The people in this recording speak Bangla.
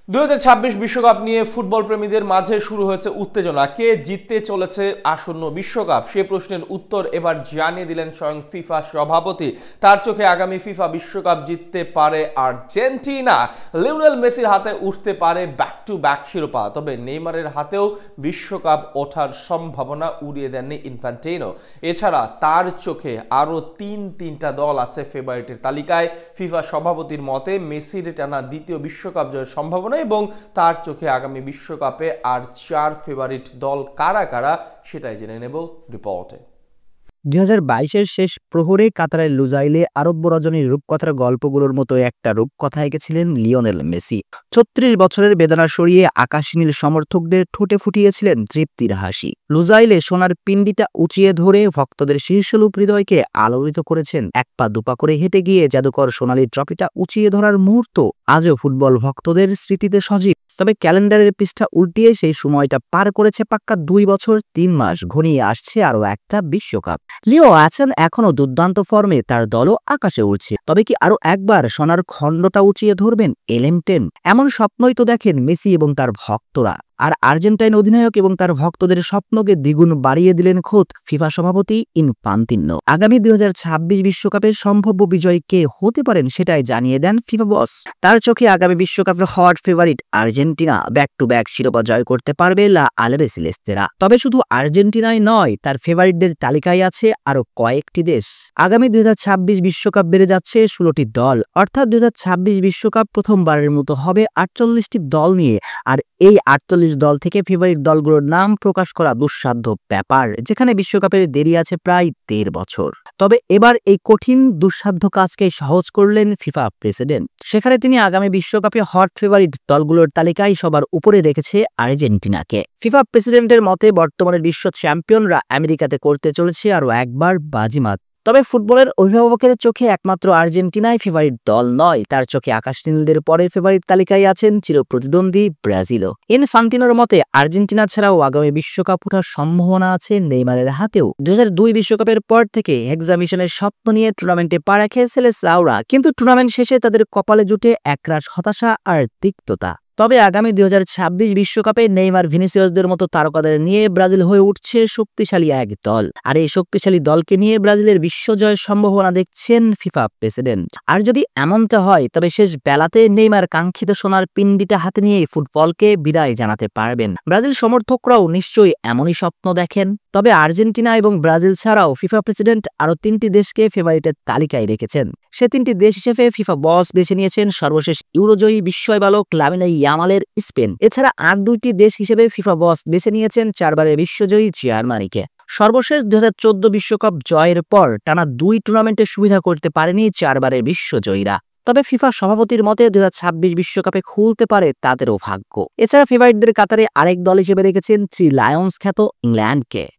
2026 বিশ্বকাপ নিয়ে ফুটবল প্রেমীদের মাঝে শুরু হয়েছে উত্তেজনা। কে জিততে চলেছে আসন্ন বিশ্বকাপ, সে প্রশ্নের উত্তর এবার জানিয়ে দিলেন স্বয়ং ফিফা সভাপতি। তার চোখে আগামী ফিফা বিশ্বকাপ জিততে পারে আর্জেন্টিনা, লিওনেল মেসির হাতে উঠতে পারে ব্যাক টু ব্যাক শিরোপা, তবে নেইমারের হাতেও বিশ্বকাপ ওঠার সম্ভাবনা উড়িয়ে দেননি ইনফ্যান্টিনো। এছাড়া তার চোখে আরও তিনটা দল আছে ফেভারিটের তালিকায়। ফিফা সভাপতির মতে মেসির টানা দ্বিতীয় বিশ্বকাপ জয়ের সম্ভাবনা এবং তার চোখে আগামী বিশ্বকাপে আর 4 ফেভারিট দল কারা কারা সেটাই জেনে নেব রিপোর্টে। 2022-এর শেষ প্রহরে কাতারের লুজাইলে আরব্য রজনীর রূপকথার গল্পগুলোর মতো একটা রূপকথা এঁকেছিলেন লিওনেল মেসি। 36 বছরের বেদনা সরিয়ে আকাশী নীল সমর্থকদের ঠোঁটে ফুটিয়েছিলেন তৃপ্তির হাসি। লুজাইলে সোনার পিণ্ডিটা উঁচিয়ে ধরে ভক্তদের শীর্ষলোপ হৃদয়কে আলোড়িত করেছেন। এক পা দুপা করে হেঁটে গিয়ে জাদুকর সোনালী ট্রফিটা উঁচিয়ে ধরার মুহূর্ত আজও ফুটবল ভক্তদের স্মৃতিতে সজীব। তবে ক্যালেন্ডারের পৃষ্ঠা উল্টিয়ে সেই সময়টা পার করেছে পাক্কা 2 বছর 3 মাস, ঘনিয়ে আসছে আরও একটা বিশ্বকাপ। লিও আছেন এখনো দুর্দান্ত ফর্মে, তার দলও আকাশে উঠছে। তবে কি আরো একবার সোনার খণ্ডটা উঁচিয়ে ধরবেন এলেমটেন? এমন স্বপ্নই তো দেখেন মেসি এবং তার ভক্তরা। আর আর্জেন্টাইন অধিনায়ক এবং তার ভক্তদের স্বপ্নকে দ্বিগুণ বাড়িয়ে দিলেন খোদ ফিফা সভাপতি ইনফান্তিনো। আগামী 2026 বিশ্বকাপের সম্ভাব্য বিজয়ী কে হতে পারেন সেটাই জানিয়ে দেন ফিফা বস। তার চোখে আগামী বিশ্বকাপের hot favourite Argentina, back to back শিরোপা জয় করতে পারবে লা আলবিসেলেস্তেরা। তবে শুধু আর্জেন্টিনাই নয়, তার ফেভারিটদের তালিকায় আছে আরো কয়েকটি দেশ। আগামী 2026 বিশ্বকাপ বেড়ে যাচ্ছে 16টি দল, অর্থাৎ 2026 বিশ্বকাপ প্রথমবারের মতো হবে 48টি দল নিয়ে। আর এই 48 দল থেকে ফেভারিট দলগুলোর নাম প্রকাশ করা দুঃসাধ্য ব্যাপার, যেখানে বিশ্বকাপের দেরি আছে প্রায় 1.5 বছর। তবে এবার এই কঠিন দুঃসাধ্য কাজকে সহজ করলেন ফিফা প্রেসিডেন্ট। সেখানে তিনি আগামী বিশ্বকাপে হট ফেভারিট দলগুলোর তালিকায় সবার উপরে রেখেছে আর্জেন্টিনাকে। ফিফা প্রেসিডেন্টের মতে বর্তমানের বিশ্ব চ্যাম্পিয়নরা আমেরিকাতে করতে চলেছে আরও একবার বাজিমাত। তবে ফুটবলের অভিভাবকের চোখে একমাত্র আর্জেন্টিনাই ফেভারিট দল নয়, তার চোখে আকাশ নীলদের পরে ফেভারিট তালিকায় আছেন চিরপ্রতিদ্বন্দ্বী ব্রাজিলও। ইনফান্তিনোর মতে আর্জেন্টিনা ছাড়াও আগামী বিশ্বকাপ ওঠার সম্ভাবনা আছে নেইমারের হাতেও। 2002 বিশ্বকাপের পর থেকে হেক্সামিশনের স্বপ্ন নিয়ে টুর্নামেন্টে পা রাখে সেলেসাওরা, কিন্তু টুর্নামেন্ট শেষে তাদের কপালে জুটে একরাশ হতাশা আর তিক্ততা। তবে আগামী 2026 বিশ্বকাপে নেইমার, ভিনিসিয়াসদের মতো তারকাদের নিয়ে ব্রাজিল হয়ে উঠছে শক্তিশালী এক দল। আর এই শক্তিশালী দলকে নিয়ে ব্রাজিলের বিশ্বজয়ের সম্ভাবনা দেখছেন ফিফা প্রেসিডেন্ট। আর যদি এমনটা হয়, তবে শেষ বেলাতে নেইমার কাঙ্ক্ষিত সোনার পিণ্ডিটা হাতে নিয়ে ফুটবলকে বিদায় জানাতে পারবেন। ব্রাজিল সমর্থকরাও নিশ্চয়ই এমনই স্বপ্ন দেখেন। তবে আর্জেন্টিনা এবং ব্রাজিল ছাড়াও ফিফা প্রেসিডেন্ট আরও 3টি দেশকে ফেভারিটের তালিকায় রেখেছেন। সে 3টি দেশ হিসেবে ফিফা বস বেছে নিয়েছেন সর্বশেষ ইউরোজয়ী বিস্ময় বালক লামিন ইয়ামালের স্পেন। এছাড়া আর 2টি দেশ হিসেবে ফিফা বস বেছে নিয়েছেন 4বারের বিশ্বজয়ী জার্মানিকে। সর্বশেষ 2014 বিশ্বকাপ জয়ের পর টানা 2 টুর্নামেন্টে সুবিধা করতে পারেনি 4বারের বিশ্বজয়ীরা। তবে ফিফা সভাপতির মতে 2026 বিশ্বকাপে খুলতে পারে তাদেরও ভাগ্য। এছাড়া ফেভারিটদের কাতারে আরেক দল হিসেবে রেখেছেন 3 লায়ন্স খ্যাত ইংল্যান্ডকে।